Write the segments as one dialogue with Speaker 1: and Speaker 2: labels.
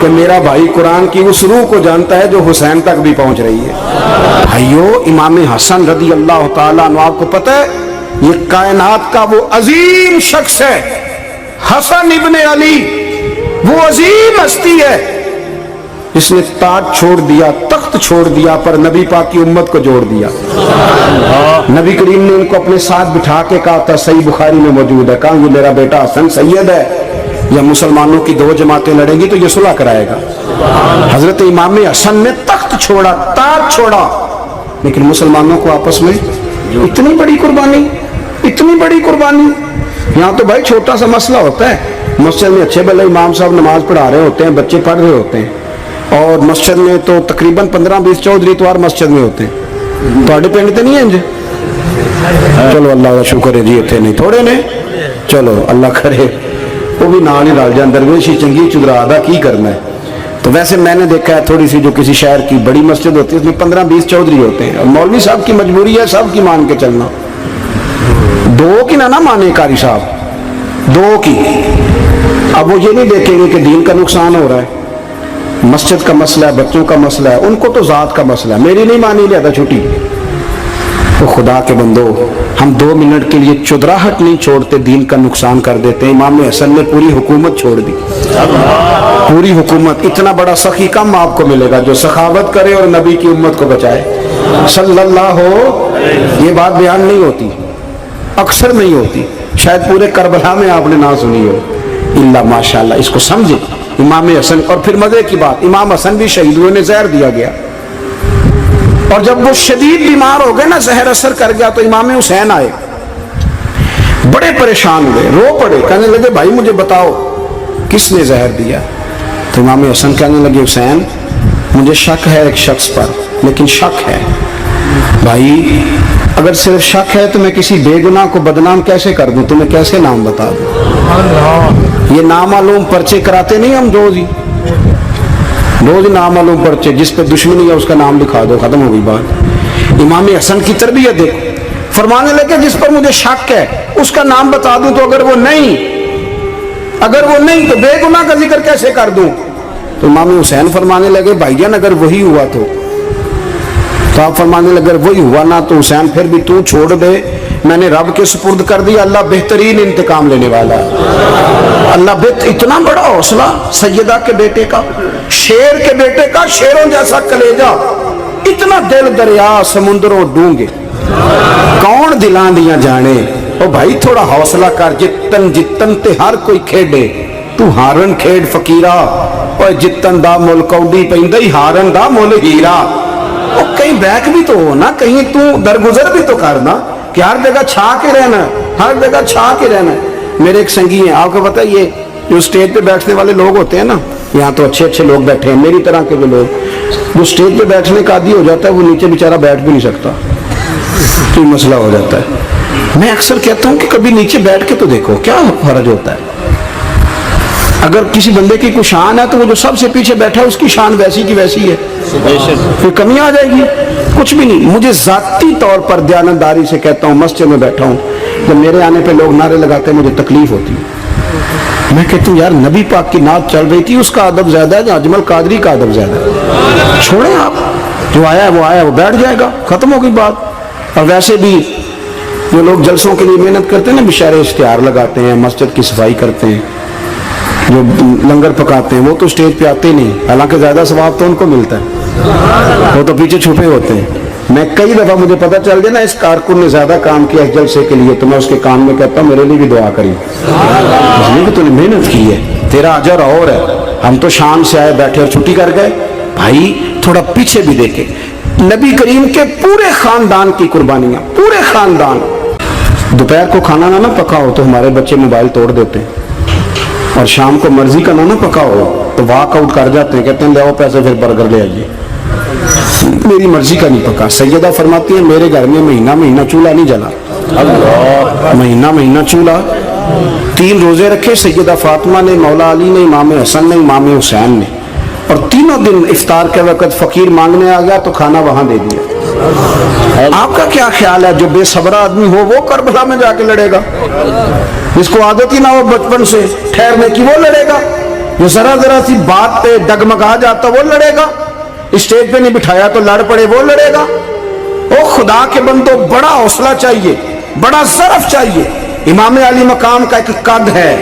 Speaker 1: کہ میرا بھائی قرآن کی اس روح کو جانتا ہے جو حسین تک بھی پہنچ رہی ہے۔ بھائیو، امام حسن رضی اللہ تعالیٰ عنہ، آپ کو پتہ ہے یہ کائنات کا وہ عظیم شخص ہے، حسن ابن علی، وہ عظیم ہستی ہے، اس نے تاج چھوڑ دیا، تخت چھوڑ دیا، پر نبی پاک کی امت کو جوڑ دیا۔ نبی کریم نے ان کو اپنے ساتھ بٹھا کے کہا تھا، صحیح بخاری میں موجود ہے، کہا یہ میرا بیٹا حسن سید ہے، یا مسلمانوں کی دو جماعتیں لڑیں گی تو یہ صلح کرائے گا۔ حضرت امام حسن نے تخت چھوڑا، تاج چھوڑا، لیکن مسلمانوں کو آپس میں اتنی بڑی قربانی، اتنی بڑی قربانی۔ یہاں تو بھائی چھوٹا سا مسئلہ ہوتا ہے، مسجد میں اچھے بھلے امام صاحب نماز پڑھا رہے ہوتے ہیں، بچے پڑھ رہے ہوتے ہیں، اور مسجد میں تو تقریباً 15-20 چودھری اتوار مسجد میں ہوتے ہیں، تھوڑے پنڈ تو نہیں ہیں جی؟ چلو اللہ کا شکر ہے جی، اتنے نہیں تھوڑے نے، چلو اللہ کرے وہ بھی نال ہی رل جائیں، درویشی چنگی چدرا ادا کی کرنا ہے۔ تو ویسے میں نے دیکھا ہے تھوڑی سی جو کسی شہر کی بڑی مسجد ہوتی ہے اس میں 15-20 چودھری ہوتے ہیں، اور مولوی صاحب کی مجبوری ہے سب کی مان کے چلنا، دو کی نہ مانے قاری صاحب، دو کی۔ اب وہ یہ نہیں دیکھیں گے کہ دین کا نقصان ہو رہا ہے، مسجد کا مسئلہ ہے، بچوں کا مسئلہ ہے، ان کو تو ذات کا مسئلہ ہے، میری نہیں مانی لیا تھا چھٹی۔ تو خدا کے بندو، ہم 2 منٹ کے لیے چدراہٹ نہیں چھوڑتے، دین کا نقصان کر دیتے ہیں۔ امام حسن نے پوری حکومت چھوڑ دی، پوری حکومت۔ اتنا بڑا سخی کم آپ کو ملے گا جو سخاوت کرے اور نبی کی امت کو بچائے صلی اللہ ہو۔ یہ بات بیان نہیں ہوتی، اکثر نہیں ہوتی، شاید پورے کربلا میں آپ نے نہ سنی ہو، اللہ ماشاءاللہ۔ اس کو سمجھے امام حسن۔ اور پھر مزے کی بات، امام حسن بھی شہید ہوئے، انہیں زہر دیا گیا، اور جب وہ شدید بیمار ہو گئے نا، زہر اثر کر گیا، تو امام حسین آئے، بڑے پریشان ہوئے، رو پڑے، کہنے لگے بھائی مجھے بتاؤ کس نے زہر دیا؟ تو امام حسن کہنے لگے حسین مجھے شک ہے ایک شخص پر، لیکن شک ہے بھائی، اگر صرف شک ہے تو میں کسی بے گناہ کو بدنام کیسے کر دوں، تمہیں کیسے نام بتا دوں؟ یہ نامعلوم پرچے کراتے نہیں ہم روز نامعلوم پرچے، جس پہ دشمنی ہے اس کا نام لکھا دو، ختم ہو گئی بات۔ امام حسن کی تربیت دیکھو، فرمانے لگے جس پر مجھے شک ہے اس کا نام بتا دوں، تو اگر وہ نہیں تو بے گناہ کا ذکر کیسے کر دوں؟ تو امام حسین فرمانے لگے بھائی جان اگر وہی ہوا تو آپ فرمانے لگے اگر وہی ہوا نا تو حسین پھر بھی تو چھوڑ دے، میں نے رب کے سپرد کر دیا، اللہ بہترین انتقام لینے والا ہے۔ اللہ اتنا بڑا حوصلہ سیدہ کے بیٹے کا، شیر کے بیٹے کا، شیروں جیسا کلیجہ، اتنا دل دریا سمندروں ڈونگے، کون دلان دیا جانے۔ او بھائی تھوڑا حوصلہ کر، جتن تے ہر کوئی کھیڈے، تو ہارن کھیڈ فقیرہ، اور جتن دا مل کوڈی پیندی ہارن دا مل ہیرا۔ اور کہیں بیک بھی تو ہو نا، کہیں تو درگزر بھی تو کرنا، کہ ہر جگہ چھا کے رہنا، ہر جگہ چھا کے رہنا۔ میرے ایک سنگی ہیں، آپ کو پتہ ہے یہ جو اسٹیج پہ بیٹھنے والے لوگ ہوتے ہیں نا، یہاں تو اچھے لوگ بیٹھے ہیں، میری طرح کے جو لوگ، جو اسٹیج پہ بیٹھنے کا عادی ہو جاتا ہے وہ نیچے بیچارہ بیٹھ بھی نہیں سکتا، تو مسئلہ ہو جاتا ہے۔ میں اکثر کہتا ہوں کہ کبھی نیچے بیٹھ کے تو دیکھو کیا فرض ہوتا ہے۔ اگر کسی بندے کی کوئی شان ہے تو وہ جو سب سے پیچھے بیٹھا ہے اس کی شان ویسی کی ویسی ہے، پھر کمی آ جائے گی؟ کچھ بھی نہیں۔ مجھے ذاتی طور پر دیانتداری سے کہتا ہوں، مسجد میں بیٹھا ہوں، جب میرے آنے پہ لوگ نعرے لگاتے ہیں مجھے تکلیف ہوتی ہے۔ میں کہتا ہوں یار نبی پاک کی نعت چل رہی تھی، اس کا ادب زیادہ ہے یا اجمل قادری کا ادب زیادہ ہے؟ چھوڑیں آپ، جو آیا ہے وہ بیٹھ جائے گا، ختم ہو گئی بات۔ اور ویسے بھی جو لوگ جلسوں کے لیے محنت کرتے ہیں نا، بشارے اشتہار لگاتے ہیں، مسجد کی صفائی کرتے ہیں، جو لنگر پکاتے ہیں، وہ تو اسٹیج پہ آتے ہی نہیں، حالانکہ زیادہ ثواب تو ان کو ملتا ہے، وہ تو پیچھے چھپے ہوتے ہیں۔ میں کئی دفعہ مجھے پتہ چل جائے نا اس کارکن نے زیادہ کام کیا اس جلسے کے لیے، تو میں اس کے کان میں کہتا ہوں میرے لیے بھی دعا کری، اس لیے کہ تو نے محنت کی ہے، تیرا اجر اور ہے۔ ہم تو شام سے آئے بیٹھے اور چھٹی کر گئے۔ بھائی تھوڑا پیچھے بھی دیکھیں، نبی کریم کے پورے خاندان کی قربانیاں، پورے خاندان۔ دوپہر کو کھانا نہ پکا ہو تو ہمارے بچے موبائل توڑ دیتے ہیں، اور شام کو مرضی کا نہ پکا ہو تو واک آؤٹ کر جاتے ہیں، کہتے ہیں لے آؤ پیسے پھر برگر لے آئیے، میری مرضی کا نہیں پکا۔ سیدہ فرماتی ہیں میرے گھر میں مہینہ چولہا نہیں جلا، مہینہ چولہا۔ 3 روزے رکھے سیدہ فاطمہ نے، مولا علی نے، امام حسن نے، امام حسین نے، اور تینوں دن افطار کے وقت فقیر مانگنے آ گیا تو کھانا وہاں دے دیا۔ آپ کا کیا خیال ہے جو بے صبرا آدمی ہو وہ کربلا میں جا کے لڑے گا؟ جس کو عادت ہی نہ ہو بچپن سے ٹھہرنے کی وہ لڑے گا؟ جو ذرا ذرا سی بات پہ ڈگمگا جاتا وہ لڑے گا، اسٹیج پہ نہیں بٹھایا تو لڑ پڑے وہ لڑے گا۔ او خدا کے بندو، بڑا حوصلہ چاہیے، بڑا ظرف چاہیے۔ امام علی مقام کا ایک قد ہے،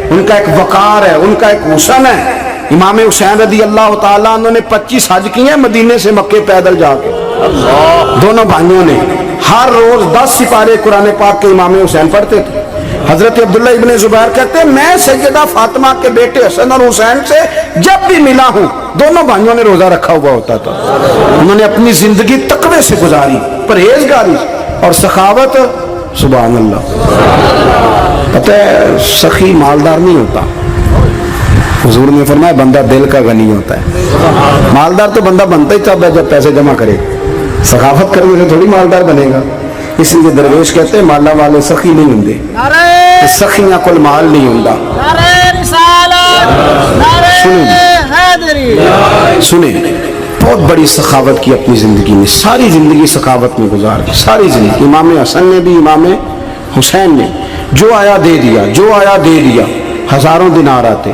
Speaker 1: ان کا ایک وقار ہے، ان کا ایک حسن ہے۔ امام حسین رضی اللہ تعالیٰ عنہ نے 25 حج کیے ہیں مدینے سے مکے پیدل جا کے، دونوں بھائیوں نے ہر روز 10 سپارے قرآن پاک کے امام حسین پڑھتے تھے۔ حضرت عبداللہ ابن زبیر کہتے ہیں میں سیدہ فاطمہ کے بیٹے حسن اور حسین سے جب بھی ملا ہوں دونوں بھائیوں نے روزہ رکھا ہوا ہوتا تھا۔ انہوں نے اپنی زندگی تقوی سے گزاری، پرہیزگاری اور سخاوت۔ سبحان اللہ۔ پتہ ہے سخی مالدار نہیں ہوتا، حضور نے فرمایا بندہ دل کا غنی ہوتا ہے۔ مالدار تو بندہ بنتا ہی تب ہے جب پیسے جمع کرے، سخاوت کرنے سے تھوڑی مالدار بنے گا۔ اس لیے درویش کہتے ہیں مالا والے سخی نہیں ہوں، سخیاں کل مال نہیں ہوں۔ سنیں بہت بڑی سخاوت کی اپنی زندگی میں، ساری زندگی سخاوت میں گزار دی، ساری زندگی۔ امام حسن نے بھی، امام حسین نے جو آیا دے دیا، جو آیا دے دیا۔ ہزاروں دینار آتے،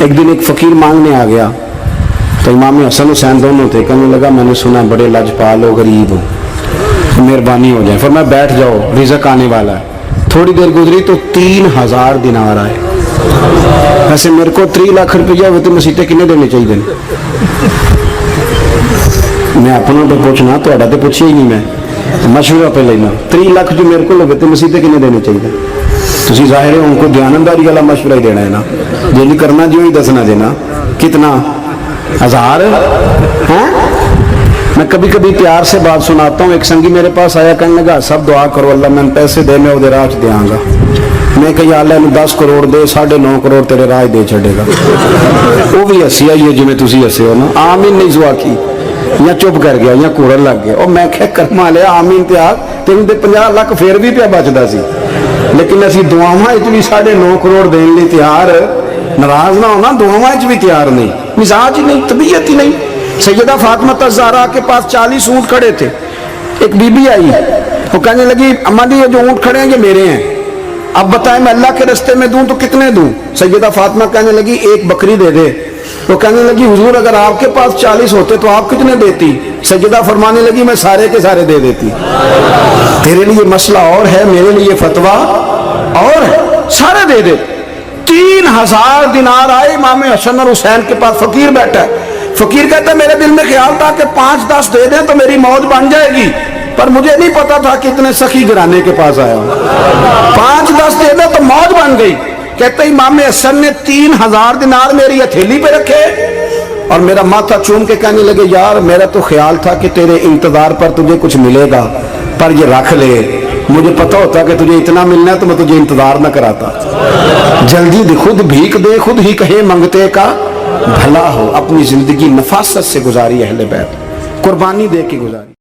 Speaker 1: ایک دن ایک فقیر مانگنے آ گیا تو امام حسن حسین دونوں تھے، کہنے لگا میں نے سنا بڑے لاجپال ہو، غریب ہو، مہربانی ہو جائے۔ فرمایا بیٹھ جاؤ رزق آنے والا ہے۔ تھوڑی دیر گزری تو 3000 دینار آئے۔ ویسے میرے کو 3 لاکھ روپیہ ہوتے مسیطے کنے دینے چاہیے دیں؟ میں اپنا تو پوچھنا، تو اڈا تو پوچھے ہی نہیں، میں مشورہ پہ لینا۔ 3 لاکھ جو میرے کو ہوتے مسیطے کنے دینے چاہیے؟ تسی ظاہر ہے ان کو دیانتداری والا مشورہ ہی دینا ہے نا، جو نہیں کرنا جو ہی دسنا دینا۔ کتنا 1000 ہیں؟ میں کبھی کبھی پیار سے بات سناتا ہوں۔ ایک سنگی میرے پاس آیا، کہنے لگا سب دعا کرو اللہ میں پیسے دے میں وہ راہ دیا گا۔ میں کہ یا اللہ نے 10 کروڑ دے، 9.5 کروڑ تیرے راہ دے چھڑے گا۔ وہ بھی ہسی آئی ہے جی میں تسی ہسے ہو نا، آمین نہیں زوا کی، یا چپ کر گیا یا کوڑن لگ گیا۔ اور میں کہ کرما لیا آمین تے آگ تین 50 لاکھ پھر بھی پیا بچتا سی، لیکن اسی دعاواں بھی 9.5 کروڑ دین لی تیار، ناراض نہ ہونا، دعاواں بھی تیار نہیں، مزاج ہی نہیں، طبیعت ہی نہیں۔ سیدہ فاطمہ الزہرا کے پاس 40 اونٹ کھڑے تھے۔ ایک بی بی آئی، وہ کہنے لگی اماں جی یہ جو اونٹ کھڑے ہیں یہ میرے ہیں، اب بتائیں میں اللہ کے رستے میں دوں تو کتنے دوں؟ سیدہ فاطمہ کہنے لگی 1 بکری دے دے۔ وہ کہنے لگی حضور اگر آپ کے پاس 40 ہوتے تو آپ کتنے دیتی؟ سیدہ فرمانے لگی میں سارے کے سارے دے دیتی۔ تیرے لیے مسئلہ اور ہے، میرے لیے فتویٰ اور ہے، سارے دے دے۔ 3000 دینار آئے امام حسن اور حسین کے پاس۔ فقیر بیٹھا ہے، فقیر کہتا ہے میرے دل میں خیال تھا کہ 5-10 دے دیں تو میری موت بن جائے گی، پر مجھے نہیں پتا تھا کہ اتنے سخی گھرانے کے پاس آیا ہوں۔ 5-10 دے دیں تو موت بن گئی۔ کہتے ہیں امام حسن نے 3000 دینار میری ہتھیلی پہ رکھے اور میرا ماتھا چوم کے کہنے لگے یار میرا تو خیال تھا کہ تیرے انتظار پر تجھے کچھ ملے گا، پر یہ رکھ لے، مجھے پتا ہوتا کہ تجھے اتنا ملنا ہے تو میں تجھے انتظار نہ کراتا۔ جلدی خود بھیک دے، خود ہی کہے منگتے کا بھلا ہو۔ اپنی زندگی نفاست سے گزاری اہل بیت، قربانی دے کے گزاری۔